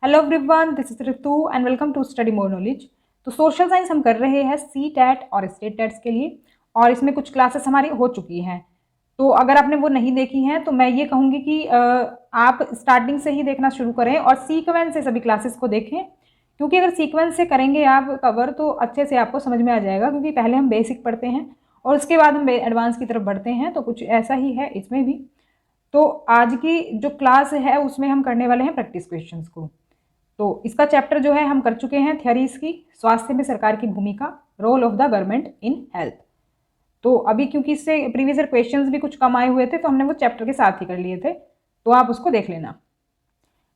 Hello everyone, this is Ritu and welcome to study more knowledge. तो social science हम कर रहे हैं सी टैट और स्टेट टैट्स के लिए, और इसमें कुछ क्लासेस हमारी हो चुकी हैं। तो अगर आपने वो नहीं देखी हैं तो मैं ये कहूँगी कि आप स्टार्टिंग से ही देखना शुरू करें और सीक्वेंस से सभी क्लासेस को देखें, क्योंकि अगर सीक्वेंस से करेंगे आप कवर तो अच्छे से आपको समझ में आ जाएगा। क्योंकि पहले हम बेसिक पढ़ते हैं और उसके बाद हम एडवांस की तरफ बढ़ते हैं, तो कुछ ऐसा ही है इसमें भी। तो आज की जो क्लास है उसमें हम करने वाले हैं प्रैक्टिस क्वेश्चंस को। तो इसका चैप्टर जो है हम कर चुके हैं थ्योरीज की, स्वास्थ्य में सरकार की भूमिका, role of the government in health. तो अभी क्योंकि इससे प्रीवियस ईयर क्वेश्चंस भी कुछ कम आए हुए थे तो हमने वो चैप्टर के साथ ही कर लिए थे, तो आप उसको देख लेना।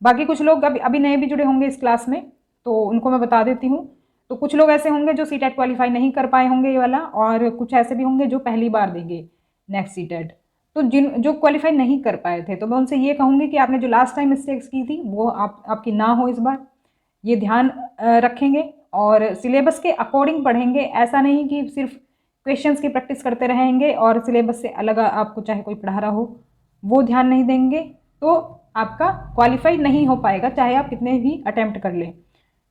बाकी कुछ लोग अभी अभी नए भी जुड़े होंगे इस क्लास में, तो उनको मैं बता देती हूँ। तो कुछ लोग ऐसे होंगे जो सी टेट क्वालिफाई नहीं कर पाए होंगे ये वाला, और कुछ ऐसे भी होंगे जो पहली बार देंगे नेक्स्ट सी टेट। तो जो क्वालिफाई नहीं कर पाए थे तो मैं उनसे ये कहूँगी कि आपने जो लास्ट टाइम मिस्टेक्स की थी वो आपकी ना हो इस बार, ये ध्यान रखेंगे और सिलेबस के अकॉर्डिंग पढ़ेंगे। ऐसा नहीं कि सिर्फ क्वेश्चंस की प्रैक्टिस करते रहेंगे और सिलेबस से अलग आपको चाहे कोई पढ़ा रहा हो वो ध्यान नहीं देंगे तो आपका क्वालिफाई नहीं हो पाएगा, चाहे आप कितने भी अटेम्प्ट कर लें।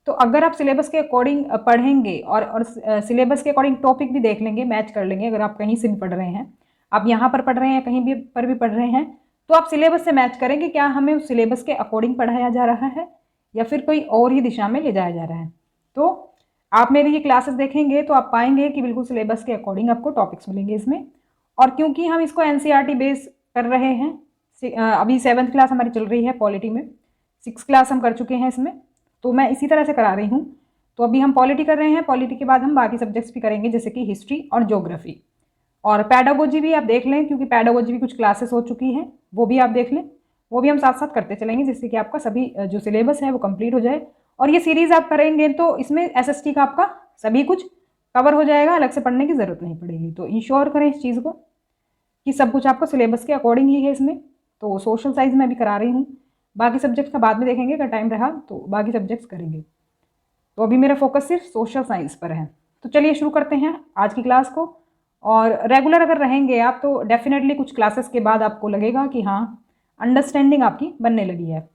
तो अगर आप सिलेबस के अकॉर्डिंग पढ़ेंगे और सिलेबस के अकॉर्डिंग टॉपिक भी देख लेंगे, मैच कर लेंगे, अगर आप कहीं से भी पढ़ रहे हैं, आप यहाँ पर पढ़ रहे हैं कहीं भी पर भी पढ़ रहे हैं, तो आप सिलेबस से मैच करेंगे क्या हमें उस सिलेबस के अकॉर्डिंग पढ़ाया जा रहा है या फिर कोई और ही दिशा में ले जाया जा रहा है। तो आप मेरी ये क्लासेस देखेंगे तो आप पाएंगे कि बिल्कुल सिलेबस के अकॉर्डिंग आपको टॉपिक्स मिलेंगे इसमें। और क्योंकि हम इसको एनसीईआरटी बेस कर रहे हैं, अभी 7th क्लास हमारी चल रही है पॉलिटी में, 6th क्लास हम कर चुके हैं इसमें, तो मैं इसी तरह से करा रही हूँ। तो अभी हम पॉलिटी कर रहे हैं, पॉलिटी के बाद हम बाकी सब्जेक्ट्स भी करेंगे जैसे कि हिस्ट्री और ज्योग्राफी। और पैडागोजी भी आप देख लें, क्योंकि पैडागोजी भी कुछ क्लासेस हो चुकी हैं, वो भी आप देख लें, वो भी हम साथ साथ करते चलेंगे जिससे कि आपका सभी जो सिलेबस है वो कंप्लीट हो जाए। और ये सीरीज़ आप करेंगे तो इसमें एसएसटी का आपका सभी कुछ कवर हो जाएगा, अलग से पढ़ने की ज़रूरत नहीं पड़ेगी। तो इंश्योर करें इस चीज़ को कि सब कुछ आपको सिलेबस के अकॉर्डिंग ही है इसमें। तो सोशल साइंस में भी करा रही हूँ, बाकी सब्जेक्ट्स का बाद में देखेंगे, अगर टाइम रहा तो बाकी सब्जेक्ट्स करेंगे। तो अभी मेरा फोकस सिर्फ सोशल साइंस पर है। तो चलिए शुरू करते हैं आज की क्लास को। और रेगुलर अगर रहेंगे आप तो डेफिनेटली कुछ क्लासेस के बाद आपको लगेगा कि हाँ अंडरस्टैंडिंग आपकी बनने लगी है।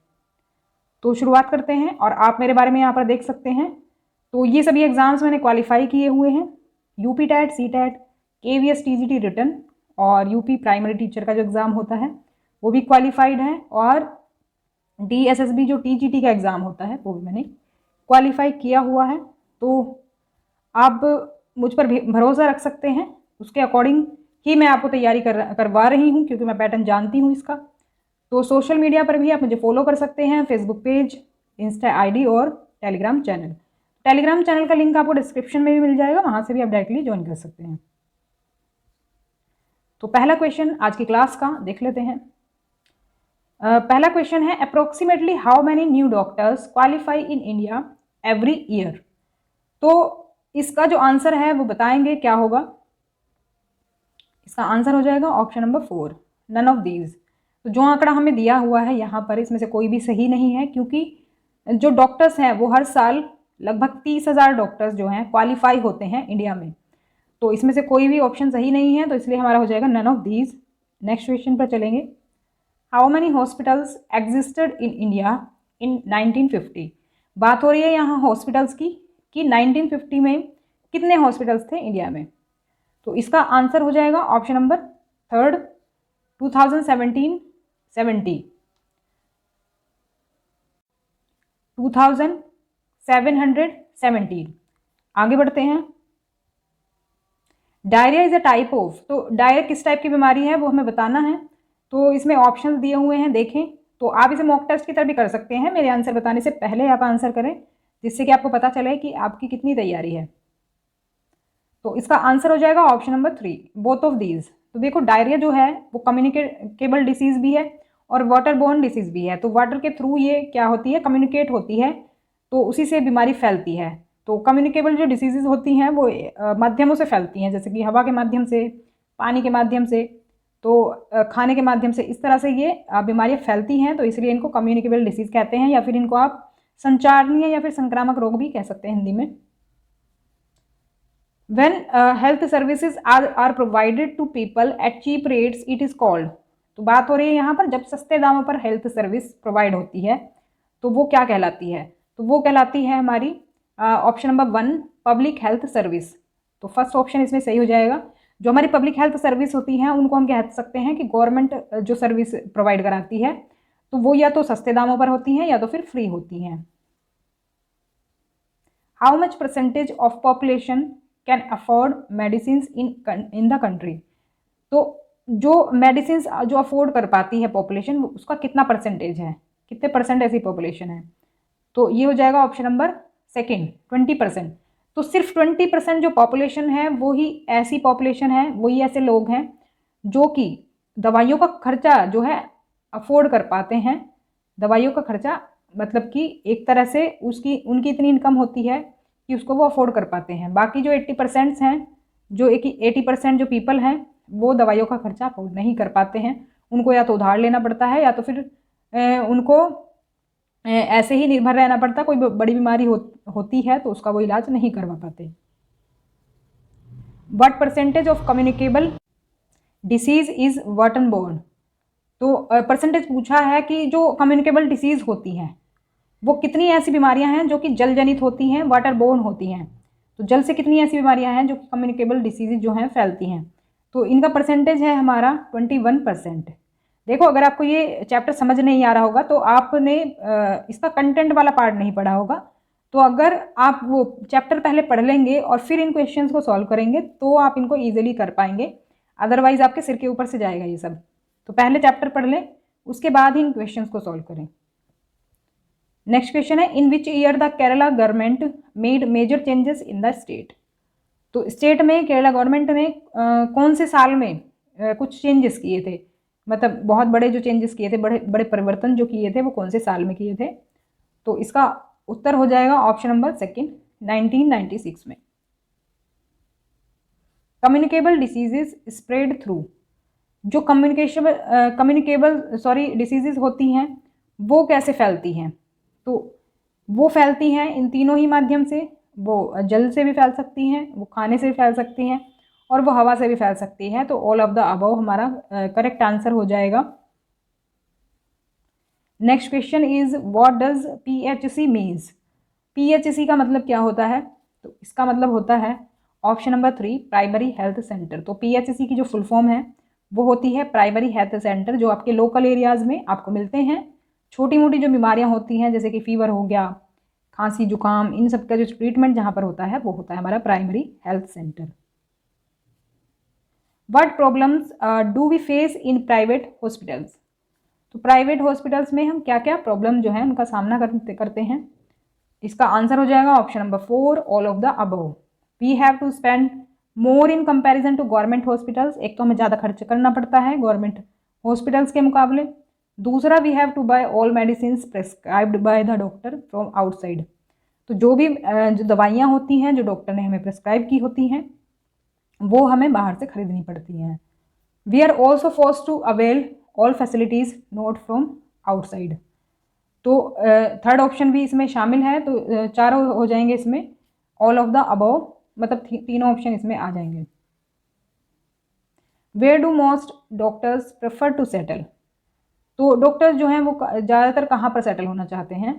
तो शुरुआत करते हैं, और आप मेरे बारे में यहाँ पर देख सकते हैं। तो ये सभी एग्ज़ाम्स मैंने क्वालिफाई किए हुए हैं, यूपी टैट, सी टैट, केवीएस टीजीटी रिटर्न, और यूपी प्राइमरी टीचर का जो एग्ज़ाम होता है वो भी क्वालिफाइड है, और डीएसएसबी जो टीजीटी का एग्ज़ाम होता है वो भी मैंने क्वालिफाई किया हुआ है। तो आप मुझ पर भरोसा रख सकते हैं, उसके अकॉर्डिंग ही मैं आपको तैयारी करवा रही हूँ, क्योंकि मैं पैटर्न जानती हूँ इसका। तो सोशल मीडिया पर भी आप मुझे फॉलो कर सकते हैं, फेसबुक पेज, इंस्टा आईडी और टेलीग्राम चैनल। टेलीग्राम चैनल का लिंक आपको डिस्क्रिप्शन में भी मिल जाएगा, वहाँ से भी आप डायरेक्टली ज्वाइन कर सकते हैं। तो पहला क्वेश्चन आज की क्लास का देख लेते हैं। पहला क्वेश्चन है, approximately how many new doctors qualify in India every year. तो इसका जो आंसर है वो बताएंगे क्या होगा। इसका आंसर हो जाएगा option number 4, none of these. तो जो आंकड़ा हमें दिया हुआ है यहाँ पर इसमें से कोई भी सही नहीं है, क्योंकि जो डॉक्टर्स हैं वो हर साल लगभग 30,000 डॉक्टर्स जो हैं क्वालिफाई होते हैं इंडिया में। तो इसमें से कोई भी ऑप्शन सही नहीं है, तो इसलिए हमारा हो जाएगा none of these. Next question पर चलेंगे। How many hospitals existed in India in 1950। बात हो रही है यहाँ हॉस्पिटल्स की कि 1950 में कितने हॉस्पिटल्स थे इंडिया में। तो इसका आंसर हो जाएगा ऑप्शन नंबर 3, 2017 70, 2717। आगे बढ़ते हैं। Diarrhoea is a type of, तो डायरिया किस टाइप की बीमारी है वो हमें बताना है। तो इसमें ऑप्शंस दिए हुए हैं, देखें। तो आप इसे मॉक टेस्ट की तरह भी कर सकते हैं, मेरे आंसर बताने से पहले आप आंसर करें, जिससे कि आपको पता चले कि आपकी कितनी तैयारी है। तो इसका आंसर हो जाएगा option number 3, both of these. तो देखो डायरिया जो है वो कम्युनिकेबल डिसीज़ भी है और वाटर बोर्न डिसीज़ भी है। तो वाटर के थ्रू ये क्या होती है, कम्युनिकेट होती है, तो उसी से बीमारी फैलती है। तो कम्युनिकेबल जो डिसीज़ होती हैं वो माध्यमों से फैलती हैं, जैसे कि हवा के माध्यम से, पानी के माध्यम से, तो खाने के माध्यम से, इस तरह से ये बीमारियाँ फैलती हैं। तो इसलिए इनको कम्युनिकेबल डिसीज़ कहते हैं, या फिर इनको आप संचारणीय या फिर संक्रामक रोग भी कह सकते हैं हिंदी में। When health services are provided to people at cheap rates, it is called। तो बात हो रही है यहाँ पर जब सस्ते दामों पर हेल्थ सर्विस प्रोवाइड होती है तो वो क्या कहलाती है? तो वो कहलाती है हमारी option number 1 public health service. तो फर्स्ट ऑप्शन इसमें सही हो जाएगा। जो हमारी पब्लिक हेल्थ सर्विस होती हैं उनको हम कह सकते हैं कि गवर्नमेंट जो सर्विस प्रोवाइड कराती है, तो वो या तो सस्ते दामों पर होती हैं या तो फिर फ्री होती हैं। How much percentage of population can afford medicine in the country? तो जो मेडिसिन जो अफोर्ड कर पाती है पॉपुलेशन, उसका कितना परसेंटेज है, कितने परसेंट ऐसी पॉपुलेशन है? तो ये हो जाएगा ऑप्शन नंबर सेकेंड, 20%। तो सिर्फ 20% जो पॉपुलेशन है वो ही ऐसी पॉपुलेशन है, वही ऐसे लोग हैं जो कि दवाइयों का खर्चा जो है अफोर्ड कर पाते हैं। दवाइयों का खर्चा मतलब कि एक तरह से उसकी उनकी इतनी इनकम होती है कि उसको वो अफोर्ड कर पाते हैं। बाकी जो 80% हैं, जो 80% जो पीपल हैं, वो दवाइयों का खर्चा अफोर्ड नहीं कर पाते हैं। उनको या तो उधार लेना पड़ता है या तो फिर उनको ऐसे ही निर्भर रहना पड़ता। कोई बड़ी बीमारी होती है तो उसका वो इलाज नहीं करवा पाते। What percentage of communicable disease is water borne? तो परसेंटेज पूछा है कि जो कम्युनिकेबल डिसीज होती हैं वो कितनी ऐसी बीमारियां हैं जो कि जल जनित होती हैं, वाटर बोर्न होती हैं। तो जल से कितनी ऐसी बीमारियां हैं जो कि कम्युनिकेबल डिसीज जो हैं फैलती हैं? तो इनका परसेंटेज है हमारा 21%। देखो, अगर आपको ये चैप्टर समझ नहीं आ रहा होगा तो आपने इसका कंटेंट वाला पार्ट नहीं पढ़ा होगा। तो अगर आप वो चैप्टर पहले पढ़ लेंगे और फिर इन क्वेश्चंस को सॉल्व करेंगे तो आप इनको ईजिली कर पाएंगे, अदरवाइज आपके सिर के ऊपर से जाएगा ये सब। तो पहले चैप्टर पढ़ लें, उसके बाद ही इन क्वेश्चंस को सॉल्व करें। नेक्स्ट क्वेश्चन है, in which year the Kerala government made major changes in the state? तो स्टेट में केरला गवर्नमेंट ने कौन से साल में कुछ चेंजेस किए थे, मतलब बहुत बड़े जो चेंजेस किए थे, बड़े बड़े परिवर्तन जो किए थे वो कौन से साल में किए थे? तो इसका उत्तर हो जाएगा ऑप्शन नंबर सेकंड, 1996 में। Communicable diseases spread through? जो कम्युनिकेबल डिसीजेज होती हैं वो कैसे फैलती हैं? तो वो फैलती हैं इन तीनों ही माध्यम से। वो जल से भी फैल सकती हैं, वो खाने से भी फैल सकती हैं और वो हवा से भी फैल सकती हैं। तो ऑल ऑफ द अबव हमारा करेक्ट आंसर हो जाएगा। Next question is what does PHC means? PHC का मतलब क्या होता है? तो इसका मतलब होता है option number 3 primary health centre. तो PHC की जो फुल फॉर्म है वो होती है प्राइमरी हेल्थ सेंटर, जो आपके लोकल एरियाज़ में आपको मिलते हैं। छोटी मोटी जो बीमारियां होती हैं जैसे कि फीवर हो गया, खांसी जुकाम, इन सब का जो ट्रीटमेंट जहाँ पर होता है वो होता है हमारा primary health centre. What problems do we face in private hospitals? तो प्राइवेट हॉस्पिटल्स में हम क्या क्या प्रॉब्लम जो है उनका सामना करते हैं? इसका आंसर हो जाएगा option number 4 all of the above. We have to spend more in comparison to government hospitals. एक तो हमें ज़्यादा खर्च करना पड़ता है गवर्नमेंट हॉस्पिटल्स के मुकाबले। दूसरा, we have to buy all medicine prescribed by the doctor from outside. तो जो भी जो दवाइयाँ होती हैं जो डॉक्टर ने हमें प्रेस्क्राइब की होती हैं वो हमें बाहर से खरीदनी पड़ती हैं। We are also forced to avail all facilities not from outside. तो थर्ड ऑप्शन भी इसमें शामिल है। तो चारों हो जाएंगे इसमें ऑल ऑफ द अबव, मतलब तीनों ऑप्शन इसमें आ जाएंगे। Where do most doctors prefer to settle? तो डॉक्टर्स जो हैं वो ज़्यादातर कहाँ पर सेटल होना चाहते हैं?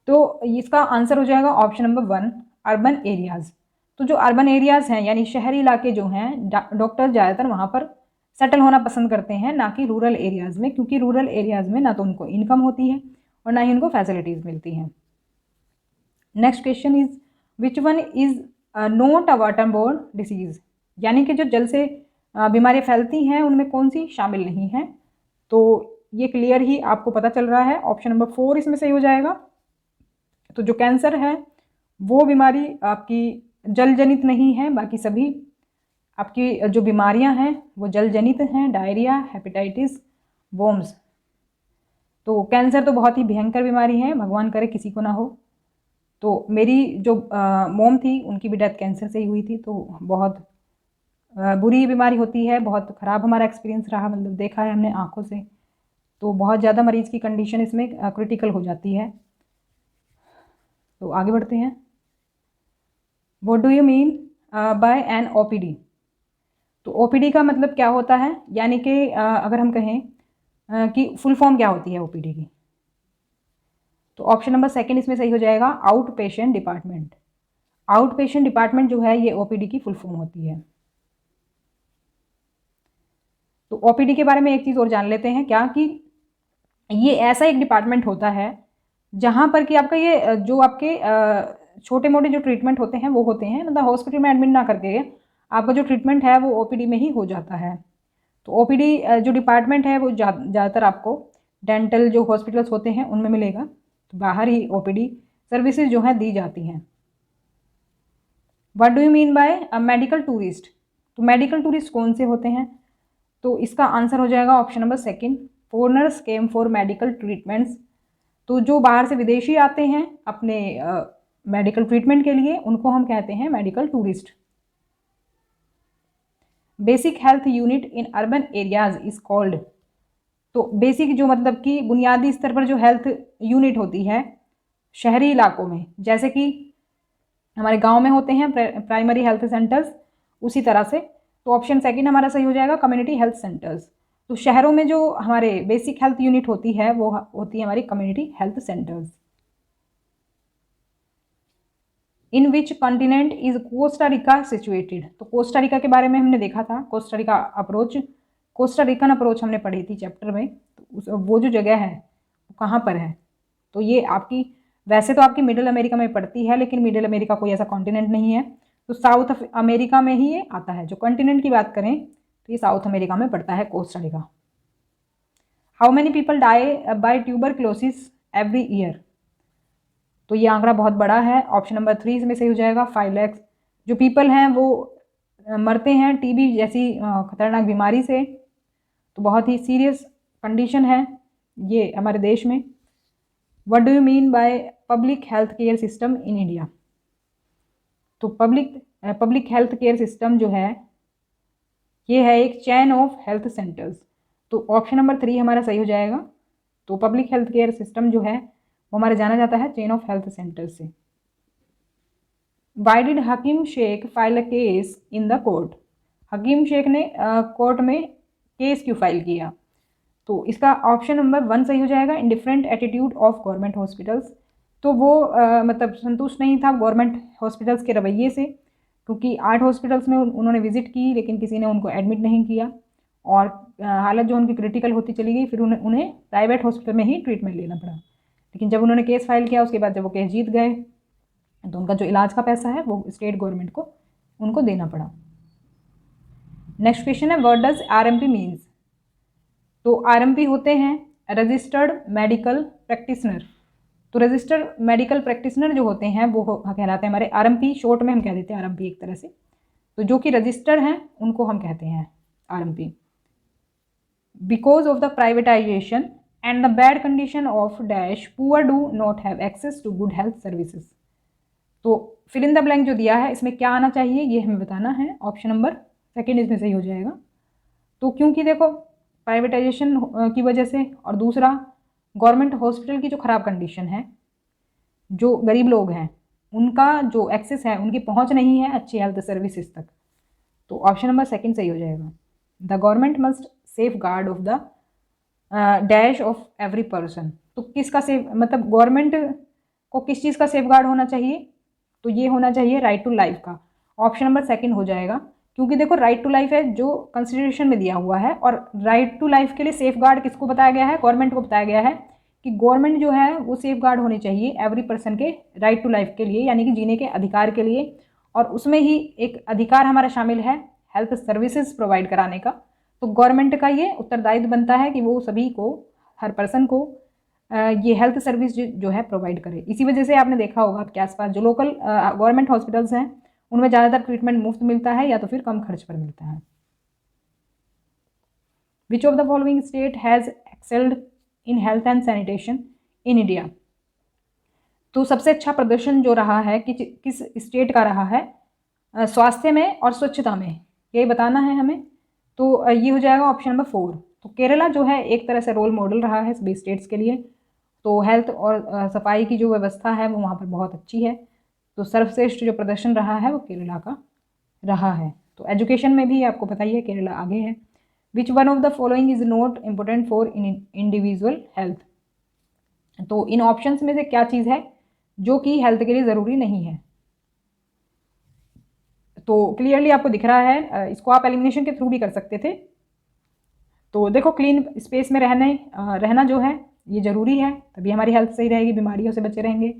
तो इसका आंसर हो जाएगा ऑप्शन नंबर 1 अर्बन एरियाज़। तो जो अर्बन एरियाज़ हैं यानी शहरी इलाके जो हैं, डॉक्टर ज़्यादातर वहाँ पर सेटल होना पसंद करते हैं, ना कि रूरल एरियाज़ में, क्योंकि रूरल एरियाज़ में ना तो उनको इनकम होती है और ना ही उनको फैसिलिटीज़ मिलती हैं। Next question is which one is not a waterborne disease? यानी कि जो जल से बीमारियाँ फैलती हैं उनमें कौन सी शामिल नहीं है? तो ये क्लियर ही आपको पता चल रहा है, ऑप्शन नंबर 4 इसमें सही हो जाएगा। तो जो कैंसर है वो बीमारी आपकी जल जनित नहीं है, बाकी सभी आपकी जो बीमारियां हैं वो जल जनित हैं, डायरिया, हेपेटाइटिस, वोम्स। तो कैंसर तो बहुत ही भयंकर बीमारी है, भगवान करे किसी को ना हो। तो मेरी जो मोम थी उनकी भी डेथ कैंसर से ही हुई थी। तो बहुत बुरी बीमारी होती है, बहुत ख़राब हमारा एक्सपीरियंस रहा, मतलब देखा है हमने आँखों से। तो बहुत ज़्यादा मरीज़ की कंडीशन इसमें क्रिटिकल हो जाती है। तो आगे बढ़ते हैं। What do you mean by an OPD? तो OPD का मतलब क्या होता है, यानी कि अगर हम कहें कि फुल फॉर्म क्या होती है OPD की? तो ऑप्शन नंबर सेकंड इसमें सही हो जाएगा, out patient department. Out patient department जो है ये ओपीडी की फुल फॉर्म होती है। तो ओपीडी के बारे में एक चीज़ और जान लेते हैं क्या, कि ये ऐसा एक डिपार्टमेंट होता है जहाँ पर कि आपका ये जो आपके छोटे मोटे जो ट्रीटमेंट होते हैं वो होते हैं, मतलब हॉस्पिटल में एडमिट ना करके आपका जो ट्रीटमेंट है वो ओपीडी में ही हो जाता है। तो ओपीडी जो डिपार्टमेंट है वो ज़्यादातर आपको डेंटल जो हॉस्पिटल्स होते हैं उनमें मिलेगा। तो बाहर ही ओपीडी सर्विसेज जो हैं दी जाती हैं। What do you mean bye medical tourist? तो मेडिकल टूरिस्ट कौन से होते हैं? तो इसका आंसर हो जाएगा option number second, foreigners came for medical treatments. तो जो बाहर से विदेशी आते हैं अपने मेडिकल ट्रीटमेंट के लिए उनको हम कहते हैं medical tourist. Basic health unit in urban areas is called. तो बेसिक जो मतलब कि बुनियादी स्तर पर जो हेल्थ यूनिट होती है शहरी इलाकों में, जैसे कि हमारे गांव में होते हैं प्राइमरी हेल्थ सेंटर्स, उसी तरह से तो ऑप्शन सेकंड हमारा सही हो जाएगा, कम्युनिटी हेल्थ सेंटर्स। तो शहरों में जो हमारे बेसिक हेल्थ यूनिट होती है वो होती है हमारी community health centres. In which continent is Costa Rica situated? तो कोस्टा रिका के बारे में हमने देखा था, Costa Rica approach, Costa Rican approach हमने पढ़ी थी चैप्टर में। तो वो जो जगह है वो कहाँ पर है? तो ये आपकी वैसे तो आपकी मिडिल अमेरिका में पड़ती है, लेकिन मिडिल अमेरिका कोई ऐसा कॉन्टिनेंट नहीं है, तो साउथ अमेरिका में ही ये आता है। जो कॉन्टिनेंट की बात करें तो ये साउथ अमेरिका में पड़ता है Costa how many people die by tuberculosis every year? तो ये आंकड़ा बहुत बड़ा है, ऑप्शन नंबर 3 इसमें सही हो जाएगा, 5 लाख जो पीपल हैं वो मरते हैं टीबी जैसी खतरनाक बीमारी से। तो बहुत ही सीरियस कंडीशन है ये हमारे देश में। What do you mean by public health care system in India? तो पब्लिक हेल्थ केयर सिस्टम जो है ये है एक चैन ऑफ हेल्थ सेंटर्स। तो ऑप्शन नंबर 3 हमारा सही हो जाएगा। तो पब्लिक हेल्थ केयर सिस्टम जो है वो हमारा जाना जाता है चेन ऑफ हेल्थ सेंटर्स से। Why did Hakeem Sheikh file a case in the court? Hakeem Sheikh ने कोर्ट में केस क्यों फाइल किया? तो इसका ऑप्शन नंबर 1 सही हो जाएगा, indifferent attitude of government hospitals. तो वो मतलब संतुष्ट नहीं था गवर्नमेंट हॉस्पिटल्स के रवैये से, क्योंकि 8 हॉस्पिटल्स में उन्होंने विजिट की लेकिन किसी ने उनको एडमिट नहीं किया और हालत जो उनकी क्रिटिकल होती चली गई, फिर उन्हें प्राइवेट हॉस्पिटल में ही ट्रीटमेंट लेना पड़ा। लेकिन जब उन्होंने केस फाइल किया उसके बाद जब वो केस जीत गए तो उनका जो इलाज का पैसा है वो स्टेट गवर्नमेंट को उनको देना पड़ा। नेक्स्ट क्वेश्चन है, व्हाट डज आरएमपी मीन्स? तो आरएमपी होते हैं रजिस्टर्ड मेडिकल प्रैक्टिशनर। तो रजिस्टर्ड मेडिकल प्रैक्टिशनर जो होते हैं वो कहलाते हैं हमारे आरएमपी, शॉर्ट में हम कह देते हैं आरएमपी एक तरह से। तो जो कि रजिस्टर्ड हैं उनको हम कहते हैं RMP. Because of the privatisation and the bad condition of dash poor do not have access to good health services. तो फिल इन द ब्लैंक जो दिया है इसमें क्या आना चाहिए ये हमें बताना है, ऑप्शन नंबर सेकंड इसमें सही हो जाएगा। तो क्योंकि देखो प्राइवेटाइजेशन की वजह से और दूसरा गवर्नमेंट हॉस्पिटल की जो ख़राब कंडीशन है, जो गरीब लोग हैं उनका जो एक्सेस है, उनकी पहुंच नहीं है अच्छी हेल्थ सर्विसेज तक। तो ऑप्शन नंबर सेकंड सही हो जाएगा। The government must safe guard of the dash of every person. तो किसका सेफ मतलब गवर्नमेंट को किस चीज़ का सेफ गार्ड होना चाहिए? तो ये होना चाहिए राइट टू लाइफ का। ऑप्शन नंबर सेकंड हो जाएगा, क्योंकि देखो राइट टू लाइफ है जो कॉन्स्टिट्यूशन में दिया हुआ है, और राइट टू लाइफ के लिए सेफ गार्ड किसको बताया गया है? गवर्नमेंट को बताया गया है कि गवर्नमेंट जो है वो सेफ गार्ड होनी चाहिए एवरी पर्सन के राइट टू लाइफ के लिए, यानी कि जीने के अधिकार के लिए। और उसमें ही एक अधिकार हमारा शामिल है हेल्थ सर्विसेज प्रोवाइड कराने का। तो गवर्नमेंट का ये उत्तरदायित्व बनता है कि वो सभी को, हर पर्सन को ये हेल्थ सर्विस जो है प्रोवाइड करे। इसी वजह से आपने देखा होगा आपके आसपास जो लोकल गवर्नमेंट हॉस्पिटल्स हैं उनमें ज़्यादातर ट्रीटमेंट मुफ्त मिलता है या तो फिर कम खर्च पर मिलता है। Which of the following state has excelled in health and sanitation in India? तो सबसे अच्छा प्रदर्शन जो रहा है कि किस स्टेट का रहा है स्वास्थ्य में और स्वच्छता में, ये बताना है हमें। तो ये हो जाएगा ऑप्शन नंबर 4। तो केरला जो है एक तरह से रोल मॉडल रहा है सभी स्टेट्स के लिए। तो हेल्थ और सफाई की जो व्यवस्था है वो वहाँ पर बहुत अच्छी है। तो सर्वश्रेष्ठ जो प्रदर्शन रहा है वो केरला का रहा है। तो एजुकेशन में भी आपको पता ही है केरला आगे है। Which one of the following is not important for individual health? तो इन ऑप्शंस में से क्या चीज़ है जो कि हेल्थ के लिए ज़रूरी नहीं है? तो क्लियरली आपको दिख रहा है, इसको आप एलिमिनेशन के थ्रू भी कर सकते थे। तो देखो, क्लीन स्पेस में रहना जो है ये ज़रूरी है, तभी हमारी हेल्थ सही रहेगी, बीमारियों से बचे रहेंगे।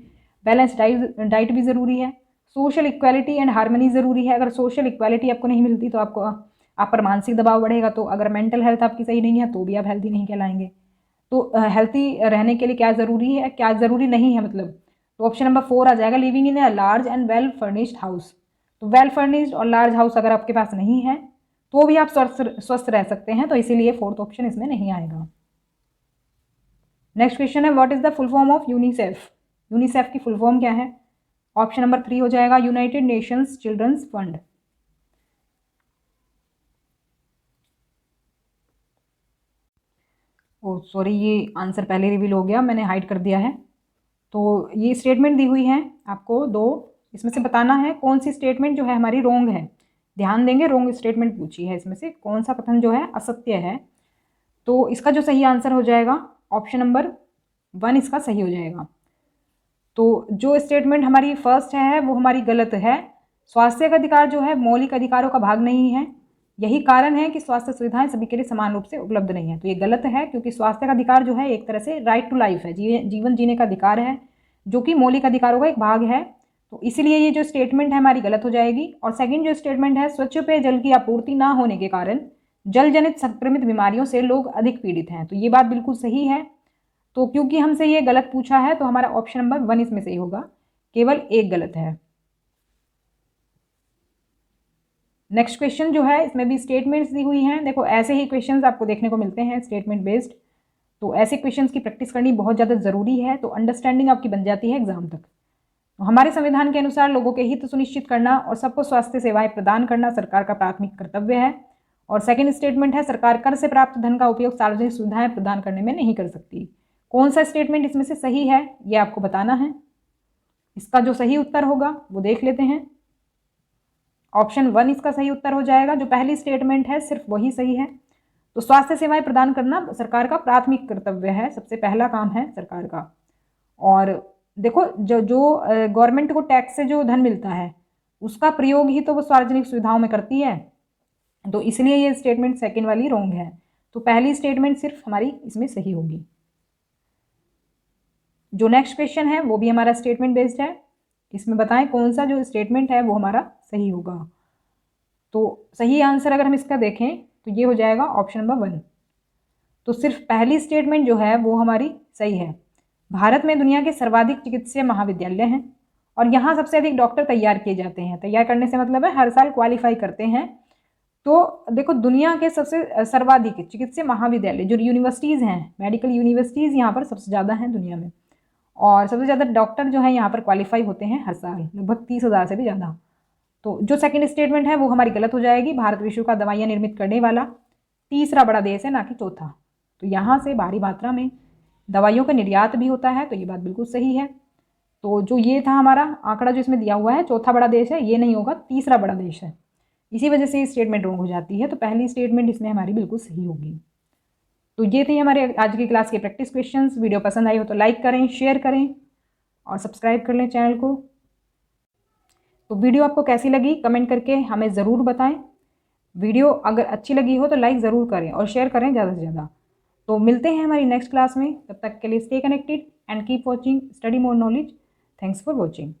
बैलेंस डाइट भी ज़रूरी है। सोशल इक्वालिटी एंड हार्मनी ज़रूरी है। अगर सोशल इक्वालिटी आपको नहीं मिलती तो आप पर मानसिक दबाव बढ़ेगा। तो अगर मेंटल हेल्थ आपकी सही नहीं है तो भी आप हेल्थी नहीं कहलाएंगे। तो हेल्थी रहने के लिए क्या ज़रूरी है, क्या ज़रूरी नहीं है मतलब, तो ऑप्शन नंबर 4 आ जाएगा, living in a large and well furnished house. तो वेल फर्निश्ड और लार्ज हाउस अगर आपके पास नहीं है तो भी आप स्वस्थ रह सकते हैं, तो इसीलिए 4th ऑप्शन इसमें नहीं आएगा। नेक्स्ट क्वेश्चन है, what is the full form of UNICEF? UNICEF की फुल फॉर्म क्या है? ऑप्शन नंबर 3 हो जाएगा, यूनाइटेड नेशंस चिल्ड्रंस फंड। ओ सॉरी, ये आंसर पहले रिवील हो गया, मैंने हाइड कर दिया है। तो ये स्टेटमेंट दी हुई है आपको दो, इसमें से बताना है कौन सी स्टेटमेंट जो है हमारी रोंग है। ध्यान देंगे, रोंग स्टेटमेंट पूछी है, इसमें से कौन सा कथन जो है असत्य है। तो इसका जो सही आंसर हो जाएगा ऑप्शन नंबर 1 इसका सही हो जाएगा। तो जो स्टेटमेंट हमारी फर्स्ट है वो हमारी गलत है। स्वास्थ्य का अधिकार जो है मौलिक अधिकारों का भाग नहीं है। यही कारण है कि स्वास्थ्य सुविधाएं सभी के लिए समान रूप से उपलब्ध नहीं है। तो ये गलत है, क्योंकि स्वास्थ्य का अधिकार जो है एक तरह से राइट टू लाइफ है, जीवन जीने का अधिकार है, जो कि मौलिक अधिकारों का एक भाग है। तो इसलिए ये जो स्टेटमेंट है हमारी गलत हो जाएगी। और सेकंड जो स्टेटमेंट है, स्वच्छ पेयजल की आपूर्ति ना होने के कारण जल जनित संक्रमित बीमारियों से लोग अधिक पीड़ित हैं, तो ये बात बिल्कुल सही है। तो क्योंकि हमसे ये गलत पूछा है तो हमारा ऑप्शन नंबर 1 इसमें सही होगा, केवल एक गलत है। नेक्स्ट क्वेश्चन जो है इसमें भी स्टेटमेंट्स दी हुई हैं। देखो, ऐसे ही क्वेश्चंस आपको देखने को मिलते हैं स्टेटमेंट बेस्ड, तो ऐसे क्वेश्चंस की प्रैक्टिस करनी बहुत ज़्यादा ज़रूरी है, तो अंडरस्टैंडिंग आपकी बन जाती है एग्जाम तक। तो हमारे संविधान के अनुसार लोगों के हित सुनिश्चित करना और सबको स्वास्थ्य सेवाएं प्रदान करना सरकार का प्राथमिक कर्तव्य है। और सेकंड स्टेटमेंट है, सरकार कर से प्राप्त धन का उपयोग सार्वजनिक सुविधाएं प्रदान करने में नहीं कर सकती। कौन सा स्टेटमेंट इसमें से सही है ये आपको बताना है। इसका जो सही उत्तर होगा वो देख लेते हैं। ऑप्शन 1 इसका सही उत्तर हो जाएगा। जो पहली स्टेटमेंट है सिर्फ वही सही है। तो स्वास्थ्य सेवाएं प्रदान करना सरकार का प्राथमिक कर्तव्य है, सबसे पहला काम है सरकार का। और देखो, जो जो गवर्नमेंट को टैक्स से जो धन मिलता है उसका प्रयोग ही तो वो सार्वजनिक सुविधाओं में करती है, तो इसलिए ये स्टेटमेंट सेकंड वाली रॉन्ग है। तो पहली स्टेटमेंट सिर्फ हमारी इसमें सही होगी। जो नेक्स्ट क्वेश्चन है वो भी हमारा स्टेटमेंट बेस्ड है। इसमें बताएं कौन सा जो स्टेटमेंट है वो हमारा सही होगा। तो सही आंसर अगर हम इसका देखें तो ये हो जाएगा ऑप्शन नंबर 1। तो सिर्फ पहली स्टेटमेंट जो है वो हमारी सही है। भारत में दुनिया के सर्वाधिक चिकित्सीय महाविद्यालय हैं और यहाँ सबसे अधिक डॉक्टर तैयार किए जाते हैं। तैयार करने से मतलब है हर साल क्वालिफाई करते हैं। तो देखो, दुनिया के सबसे सर्वाधिक चिकित्सीय महाविद्यालय जो यूनिवर्सिटीज़ हैं, मेडिकल यूनिवर्सिटीज़ यहाँ पर सबसे ज़्यादा हैं दुनिया में, और सबसे ज़्यादा डॉक्टर जो है यहाँ पर क्वालिफाई होते हैं हर साल, लगभग 30,000 से भी ज़्यादा। तो जो सेकंड स्टेटमेंट है वो हमारी गलत हो जाएगी। भारत विश्व का दवाइयाँ निर्मित करने वाला तीसरा बड़ा देश है, ना कि चौथा। तो यहाँ से भारी मात्रा में दवाइयों का निर्यात भी होता है, तो ये बात बिल्कुल सही है। तो जो ये था हमारा आंकड़ा जो इसमें दिया हुआ है, चौथा बड़ा देश है, ये नहीं होगा, तीसरा बड़ा देश है। इसी वजह से ये स्टेटमेंट रॉन्ग हो जाती है। तो पहली स्टेटमेंट इसमें हमारी बिल्कुल सही होगी। तो ये थी हमारे आज की क्लास के प्रैक्टिस क्वेश्चंस। वीडियो पसंद आई हो तो लाइक करें, शेयर करें और सब्सक्राइब कर लें चैनल को। तो वीडियो आपको कैसी लगी कमेंट करके हमें ज़रूर बताएं। वीडियो अगर अच्छी लगी हो तो लाइक ज़रूर करें और शेयर करें ज़्यादा से ज़्यादा। तो मिलते हैं हमारी नेक्स्ट क्लास में, तब तक के लिए stay connected and keep watching study more knowledge. Thanks for watching.